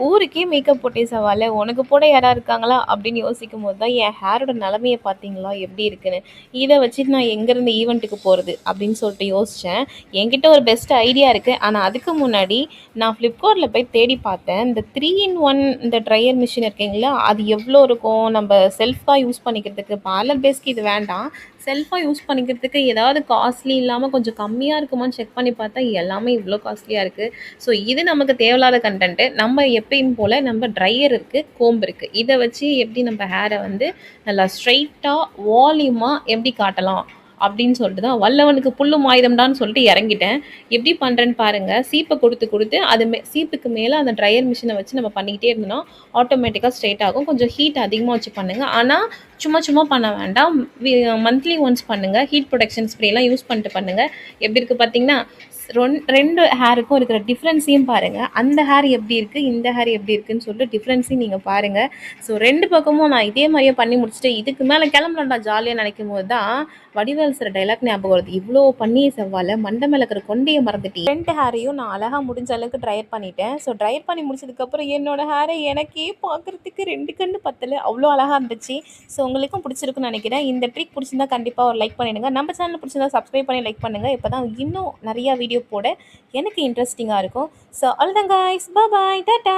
ஊருக்கே மேக்கப் போட்டே சவால, உனக்கு போட யாராவது இருக்காங்களா? அப்படின்னு யோசிக்கும்போது தான் என் ஹேரோட நிலைமைய பார்த்தீங்களா எப்படி இருக்குன்னு. இத வச்சுட்டு நான் எங்கேருந்து ஈவென்ட்டுக்கு போறது? அப்படின்னு சொல்லிட்டு யோசிச்சேன். என்கிட்ட ஒரு பெஸ்ட் ஐடியா இருக்கு. ஆனா அதுக்கு முன்னாடி நான் Flipkartல போய் தேடி பார்த்தேன். இந்த 3 இன் 1 இந்த ட்ரையர் மிஷின் இருக்குங்களா, அது எவ்வளோ இருக்கும்? நம்ம செல்ஃபா யூஸ் பண்ணிக்கிறதுக்கு பார்லர் பேஸ்க்கு இது வேண்டாம். செல்ஃபா யூஸ் பண்ணிக்கிறதுக்கு ஏதாவது காஸ்ட்லி இல்லாம கொஞ்சம் கம்மியா இருக்குமான்னு செக் பண்ணி பார்த்தா எல்லாமே இவ்ளோ காஸ்ட்லியா இருக்கு. ஸோ இது நமக்கு தேவையில்லாத கன்டென்ட்டு. நம்ம எப்பயும் போல நம்ம ட்ரையர் இருக்கு, கோம்பு இருக்கு. இத வச்சு எப்படி நம்ம ஹேரை வந்து நல்லா ஸ்ட்ரெயிட்டா, வால்யூமா எப்படி காட்டலாம் அப்படின்னு சொல்லிட்டு தான் வல்லவனுக்கு புல்லும் ஆயுதம்டான்னு சொல்லிட்டு இறங்கிட்டேன். எப்படி பண்ணுறேன்னு பாருங்க. சீப்பை கொடுத்து அது சீப்புக்கு மேலே அந்த ட்ரையர் மிஷினை வச்சு நம்ம பண்ணிக்கிட்டே இருந்தோம்னா ஆட்டோமேட்டிக்காக ஸ்ட்ரெயிட் ஆகும். கொஞ்சம் ஹீட் அதிகமாக வச்சு பண்ணுங்க. ஆனால் சும்மா பண்ண வேண்டாம். மந்த்லி ஒன்ஸ் பண்ணுங்க. ஹீட் ப்ரொடெக்ஷன் ஸ்ப்ரேலாம் யூஸ் பண்ணிட்டு பண்ணுங்க. எப்படி இருக்குது பார்த்தீங்கன்னா, 2 ஹேருக்கும் இருக்கிற டிஃப்ரென்ஸையும் பாருங்கள். அந்த ஹேர் எப்படி இருக்குது, இந்த ஹேர் எப்படி இருக்குன்னு சொல்லிட்டு டிஃப்ரென்ஸையும் நீங்கள் பாருங்கள். ஸோ 2 பக்கமும் நான் இதே மாதிரியே பண்ணி முடிச்சுட்டு இதுக்கு மேலே கிளம்பலாம்டா ஜாலியாக நினைக்கும் போது தான் வடிவேல் சார் டைலாக் ஞாபகம் வருது. இவ்வளோ பண்ணிய செவ்வால மண்டை மேலே இருக்கிற கொண்டையை மறந்துட்டேன். 2 ஹேரையும் நான் அழகாக முடிஞ்ச அளவுக்கு ட்ரையர் பண்ணிட்டேன். ஸோ ட்ரையர் பண்ணி முடிச்சதுக்கப்புறம் என்னோட ஹேரை எனக்கே பார்க்குறதுக்கு 2 கண்ணு பத்தலை, அவ்வளோ அழகாக இருந்துச்சு. ஸோ உங்களுக்கும் பிடிச்சிருக்குன்னு நினைக்கிறேன். இந்த ட்ரிக் பிடிச்சிருந்தா கண்டிப்பாக ஒரு லைக் பண்ணிடுங்க. நம்ம சேனல் பிடிச்சிருந்தா சப்ஸ்கிரைப் பண்ணி லைக் பண்ணுங்கள். இப்போ தான் இன்னும் நிறையா வீடியோ போட எனக்கு இன்ட்ரெஸ்டிங்காக இருக்கும். ஸோ அவ்வளோதான் கைஸ், பாய் டாட்டா.